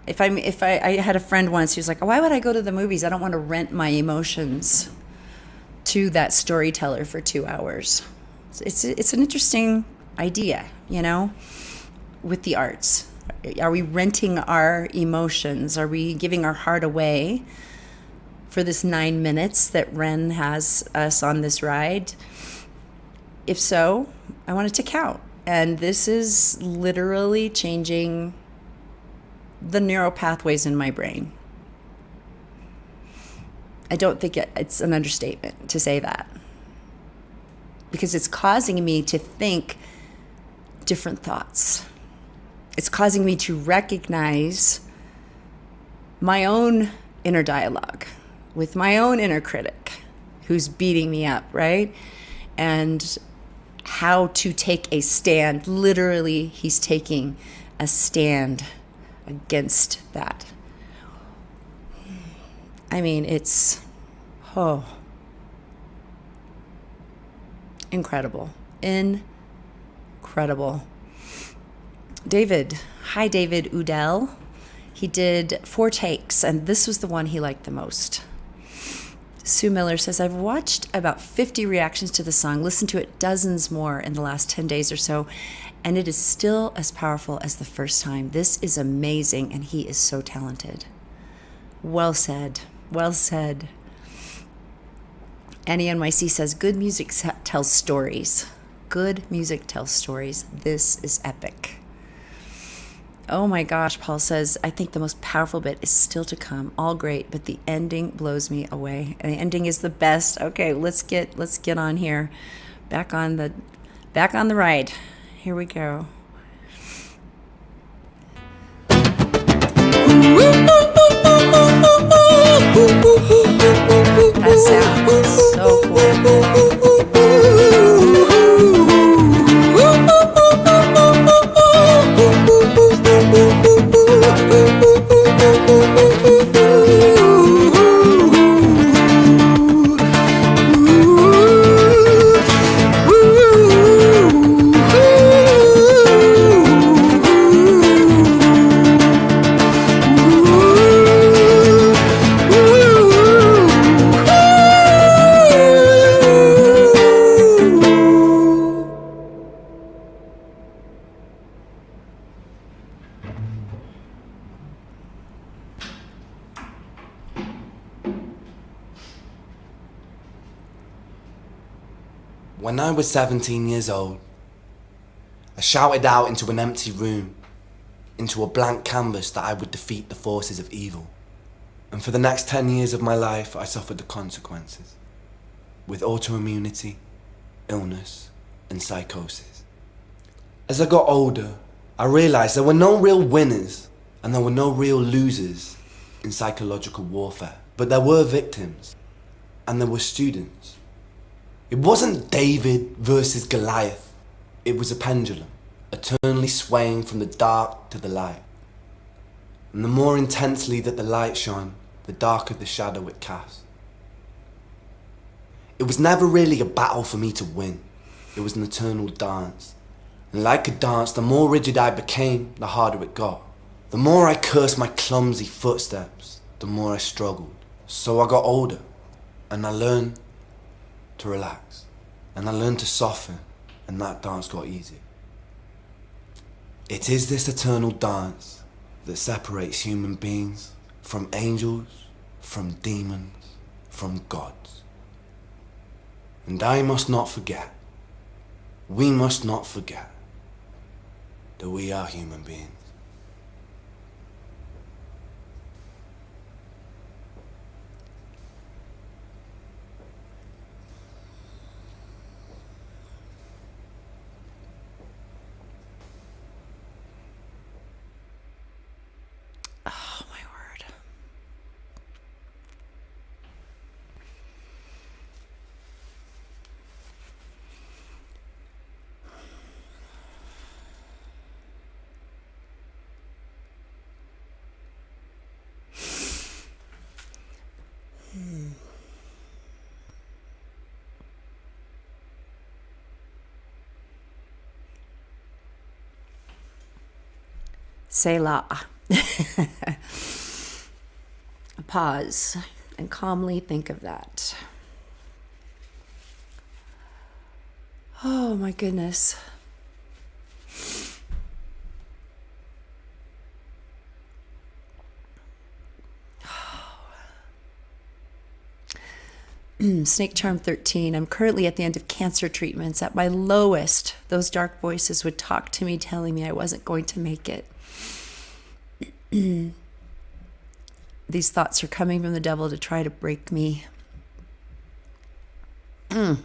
If I had a friend once who was like, why would I go to the movies? I don't want to rent my emotions to that storyteller for 2 hours. It's an interesting idea, you know, with the arts. Are we renting our emotions? Are we giving our heart away for this 9 minutes that Ren has us on this ride? If so, I want it to count. And this is literally changing the neural pathways in my brain. I don't think it's an understatement to say that. Because it's causing me to think different thoughts. It's causing me to recognize my own inner dialogue with my own inner critic who's beating me up, right? And how to take a stand. Literally, he's taking a stand against that. I mean, it's, incredible. Incredible. David, hi David Udell. He did 4 takes, and this was the one he liked the most. Sue Miller says, I've watched about 50 reactions to the song, listened to it dozens more in the last 10 days or so, and it is still as powerful as the first time. This is amazing, and he is so talented. Well said. Well said. Annie NYC says, good music tells stories. Good music tells stories. This is epic. Oh my gosh, Paul says, I think the most powerful bit is still to come. All great, but the ending blows me away. And the ending is the best. Okay, let's get on here. Back on the ride. Here we go. That sounds so cool. When I was 17 years old, I shouted out into an empty room, into a blank canvas that I would defeat the forces of evil. And for the next 10 years of my life, I suffered the consequences, with autoimmunity, illness, and psychosis. As I got older, I realized there were no real winners and there were no real losers in psychological warfare, but there were victims and there were students. It wasn't David versus Goliath. It was a pendulum, eternally swaying from the dark to the light. And the more intensely that the light shone, the darker the shadow it cast. It was never really a battle for me to win. It was an eternal dance. And like a dance, the more rigid I became, the harder it got. The more I cursed my clumsy footsteps, the more I struggled. So I got older, and I learned to relax, and I learned to soften, and that dance got easier. It is this eternal dance that separates human beings from angels, from demons, from gods. And I must not forget, we must not forget, that we are human beings. Selah. Pause and calmly think of that. Oh my goodness. Snake Charm 13. I'm currently at the end of cancer treatments. At my lowest, those dark voices would talk to me, telling me I wasn't going to make it. These thoughts are coming from the devil to try to break me. Yeah,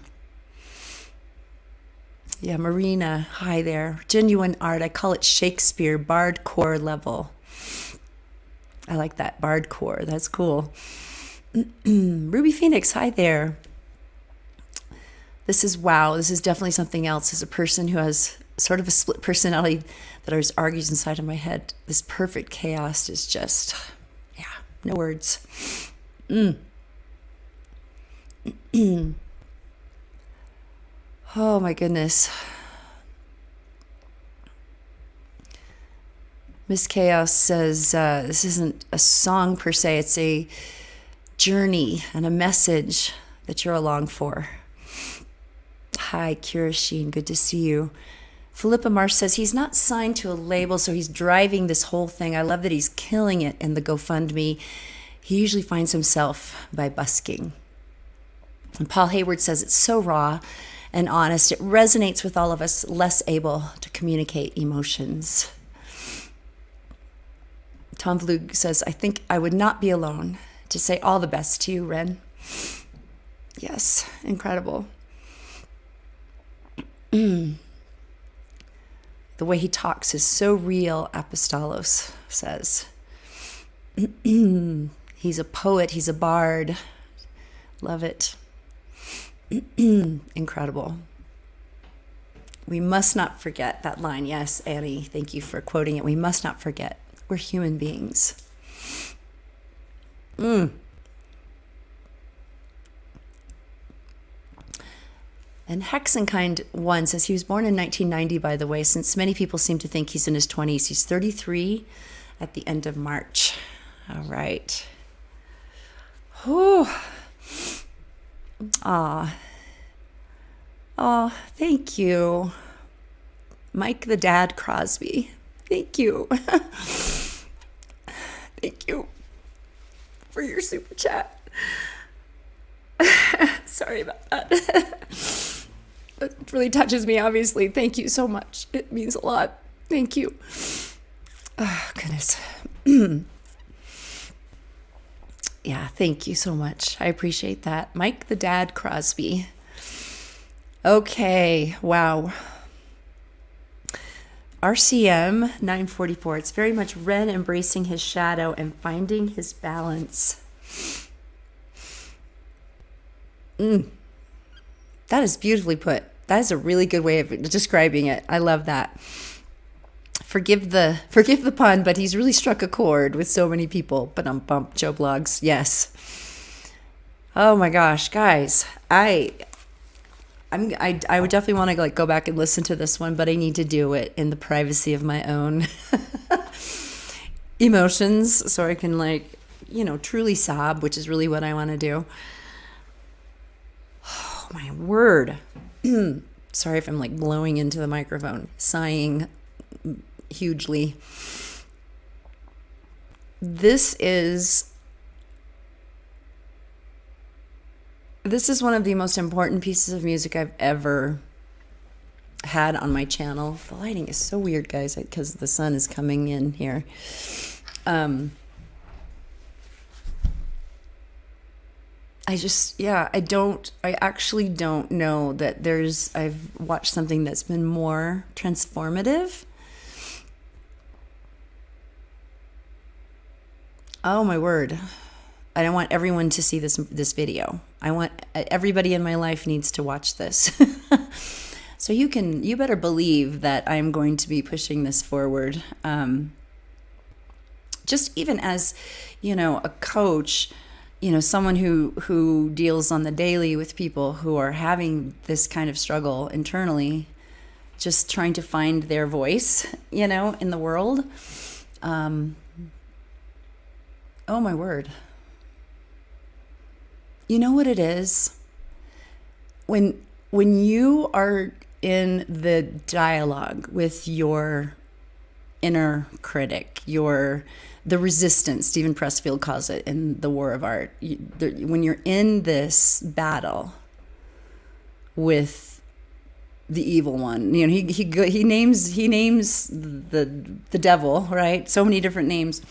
Marina, hi there. Genuine art. I call it Shakespeare, bardcore level. I like that bardcore. That's cool. Ruby Phoenix, hi there. This is wow. This is definitely something else. As a person who has sort of a split personality that always argues inside of my head, this perfect chaos is just, yeah, no words. Oh my goodness. Miss Chaos says, this isn't a song per se, it's a journey and a message that you're along for. Hi, Kirishine, good to see you. Philippa Marsh says he's not signed to a label, so he's driving this whole thing. I love that he's killing it in the GoFundMe. He usually finds himself by busking. And Paul Hayward says it's so raw and honest. It resonates with all of us less able to communicate emotions. Tom Vlug says, I think I would not be alone to say all the best to you, Ren. Yes, incredible. The way he talks is so real, Apostolos says. He's a poet, he's a bard. Love it. Incredible. We must not forget that line. Yes, Annie, thank you for quoting it. We must not forget. We're human beings. And Hexenkind 1 says he was born in 1990, by the way, since many people seem to think he's in his 20s. He's 33 at the end of March. All right. Whew. Aw. Oh, thank you. Mike the Dad Crosby. Thank you. Thank you for your super chat. Sorry about that. It really touches me, obviously. Thank you so much. It means a lot. Thank you. Oh, goodness. Yeah, thank you so much. I appreciate that. Mike the Dad Crosby. Okay, wow. RCM 944. It's very much Ren embracing his shadow and finding his balance. That is beautifully put. That is a really good way of describing it. I love that. Forgive the pun, but he's really struck a chord with so many people. But bump Joe Blogs. Yes. Oh my gosh, guys. I would definitely want to go back and listen to this one, but I need to do it in the privacy of my own emotions so I can truly sob, which is really what I want to do. Oh my word. Sorry if I'm blowing into the microphone, sighing hugely. This is one of the most important pieces of music I've ever had on my channel. The lighting is so weird, guys, because the sun is coming in here. I actually don't know that I've watched something that's been more transformative. Oh my word. I don't want everyone to see this video. I want everybody in my life needs to watch this. So you better believe that I'm going to be pushing this forward. Just even as, a coach, someone who deals on the daily with people who are having this kind of struggle internally, just trying to find their voice, in the world. Oh my word. You know what it is? When you are in the dialogue with your inner critic, the resistance, Stephen Pressfield calls it in The War of Art. When you're in this battle with the evil one, he names the devil, right? So many different names.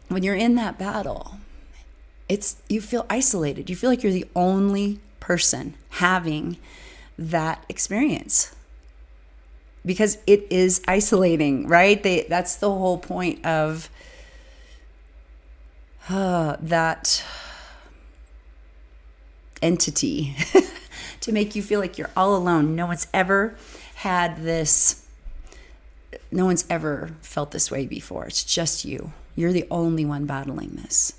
When you're in that battle, you feel isolated. You feel like you're the only person having that experience because it is isolating, right? That's the whole point of that entity to make you feel like you're all alone. No one's ever had this. No one's ever felt this way before. It's just you. You're the only one battling this.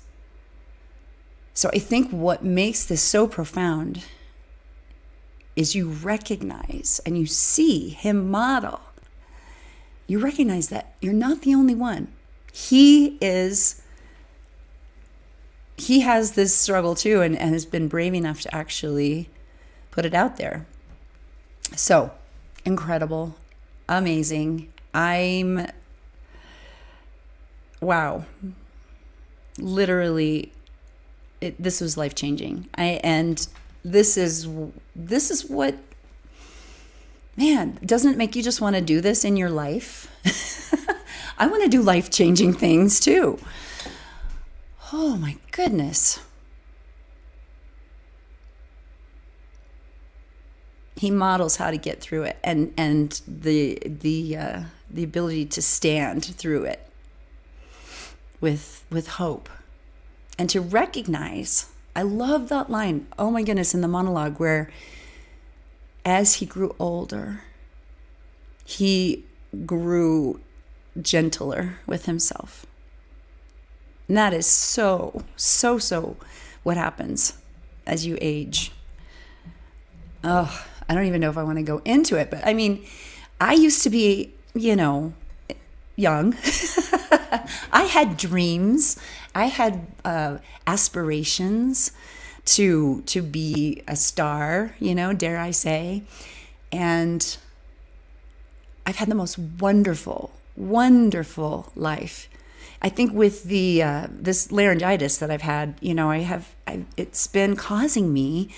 So I think what makes this so profound is you recognize and you see him model. You recognize that you're not the only one. He has this struggle too, and has been brave enough to actually put it out there. So incredible, amazing. Wow. Literally, this was life-changing. And this is what, man, doesn't it make you just want to do this in your life? I want to do life-changing things too. Oh my goodness. He models how to get through it, and the ability to stand through it with hope, and to recognize. I love that line. Oh my goodness, in the monologue where, as he grew older, he grew gentler with himself. And that is so what happens as you age. Oh, I don't even know if I want to go into it, but I mean, I used to be, young. I had dreams. I had aspirations to be a star, dare I say. And I've had the most wonderful life. I think with the this laryngitis that I've had, it's been causing me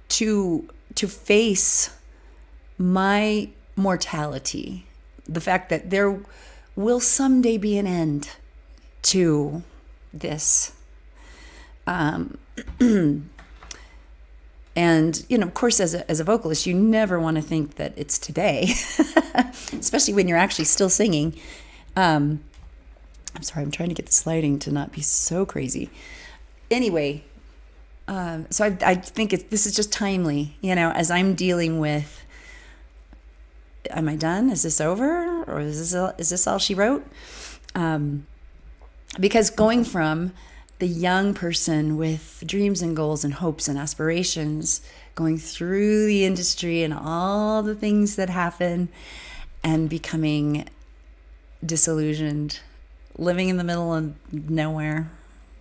to face my mortality, the fact that there will someday be an end to this. And, of course, as a vocalist, you never want to think that it's today, especially when you're actually still singing. I'm sorry, I'm trying to get this lighting to not be so crazy. Anyway, so I think this is just timely, as I'm dealing with, am I done? Is this over? Or is this all she wrote? Because going from the young person with dreams and goals and hopes and aspirations, going through the industry and all the things that happen, and becoming disillusioned, living in the middle of nowhere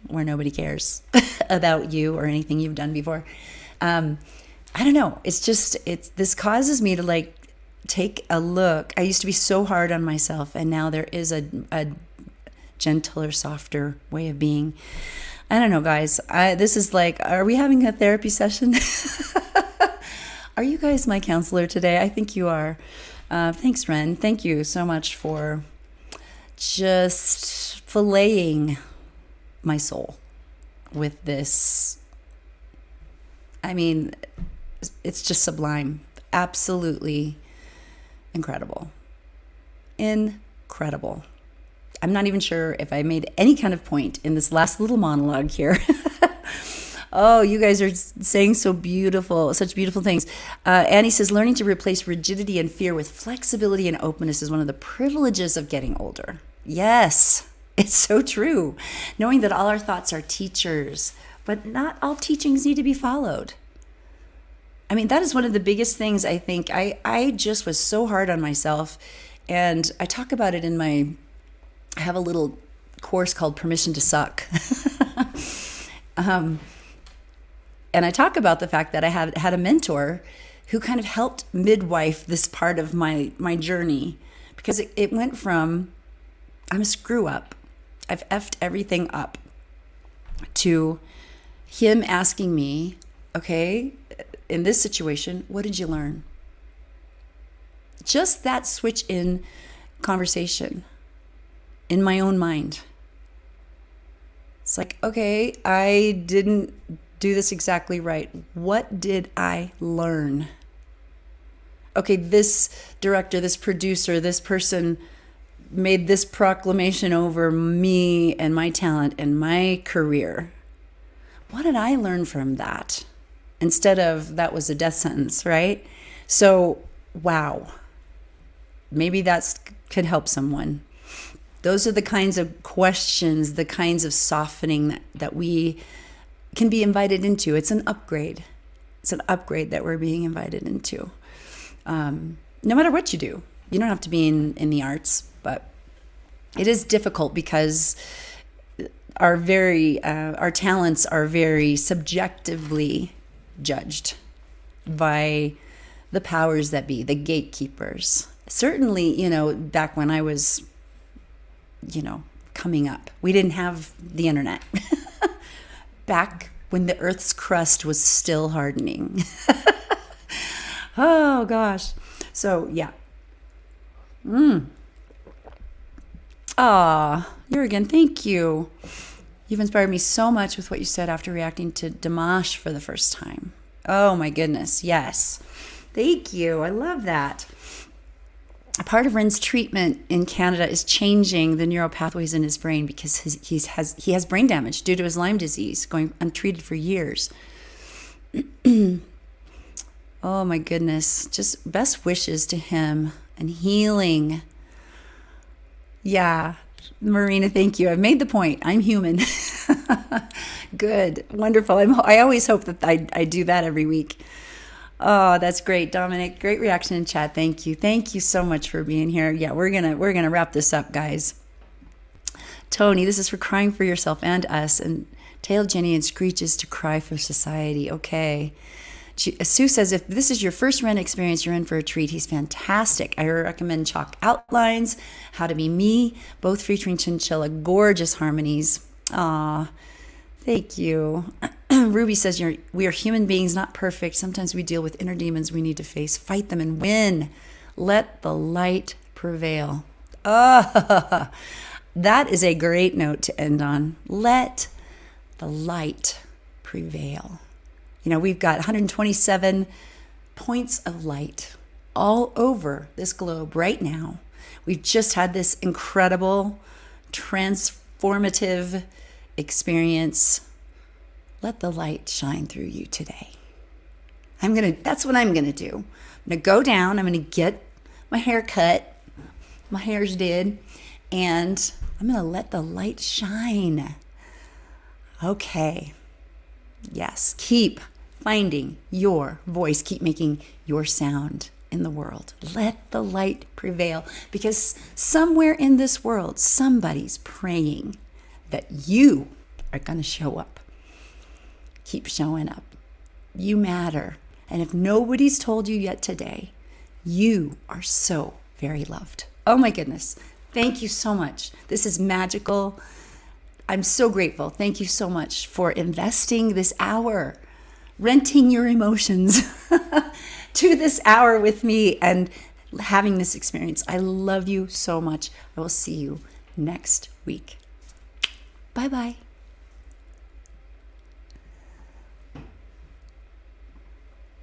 where nobody cares about you or anything you've done before. I don't know. This causes me to take a look. I used to be so hard on myself, and now there is a gentler, softer way of being. I don't know, guys. This is are we having a therapy session? Are you guys my counselor today? I think you are. Thanks, Ren. Thank you so much for just filleting my soul with this. I mean, it's just sublime. Absolutely incredible. Incredible. I'm not even sure if I made any kind of point in this last little monologue here. Oh, you guys are saying such beautiful things. Annie says, learning to replace rigidity and fear with flexibility and openness is one of the privileges of getting older. Yes, it's so true. Knowing that all our thoughts are teachers, but not all teachings need to be followed. I mean, that is one of the biggest things. I think I just was so hard on myself, and I talk about it in I have a little course called Permission to Suck. And I talk about the fact that I had a mentor who kind of helped midwife this part of my journey, because it went from, I'm a screw up, I've effed everything up, to him asking me, okay, in this situation, what did you learn? Just that switch in conversation in my own mind. It's like, okay, I didn't do this exactly right. What did I learn? Okay, this director, this producer, this person made this proclamation over me and my talent and my career. What did I learn from that? Instead of that was a death sentence, right? So, wow. Maybe that could help someone. Those are the kinds of questions, the kinds of softening that we can be invited into. It's an upgrade. It's an upgrade that we're being invited into. No matter what you do. You don't have to be in the arts, but it is difficult because our talents are very subjectively judged by the powers that be, the gatekeepers. Certainly, back when I was, coming up, we didn't have the internet. Back when the Earth's crust was still hardening. Oh, gosh. So, yeah. Jurgen, thank you. You've inspired me so much with what you said after reacting to Dimash for the first time. Oh my goodness, yes. Thank you. I love that. A part of Ren's treatment in Canada is changing the neural pathways in his brain because he has brain damage due to his Lyme disease, going untreated for years. Oh my goodness. Just best wishes to him and healing. Yeah. Marina, thank you. I've made the point. I'm human. Good. Wonderful. I always hope that I do that every week. Oh, that's great, Dominic. Great reaction in chat. Thank you. Thank you so much for being here. Yeah, we're gonna wrap this up, guys. Tony, this is for crying for yourself and us. And Tail Jenny and Screech is to cry for society. Okay. Sue says, if this is your first Ren experience, you're in for a treat. He's fantastic. I recommend Chalk Outlines, How to Be Me, both featuring Chinchilla. Gorgeous harmonies. Aw, thank you. Ruby says, we are human beings, not perfect. Sometimes we deal with inner demons we need to face. Fight them and win. Let the light prevail. That is a great note to end on. Let the light prevail. We've got 127 points of light all over this globe right now. We've just had this incredible, transformative experience. Let the light shine through you today. That's what I'm going to do. I'm going to go down. I'm going to get my hair cut. My hair's did. And I'm going to let the light shine. Okay. Yes. Keep finding your voice. Keep making your sound in the world. Let the light prevail, because somewhere in this world, somebody's praying that you are going to show up. Keep showing up. You matter. And if nobody's told you yet today, you are so very loved. Oh my goodness. Thank you so much. This is magical. I'm so grateful. Thank you so much for investing this hour, renting your emotions to this hour with me and having this experience. I love you so much. I will see you next week. Bye-bye.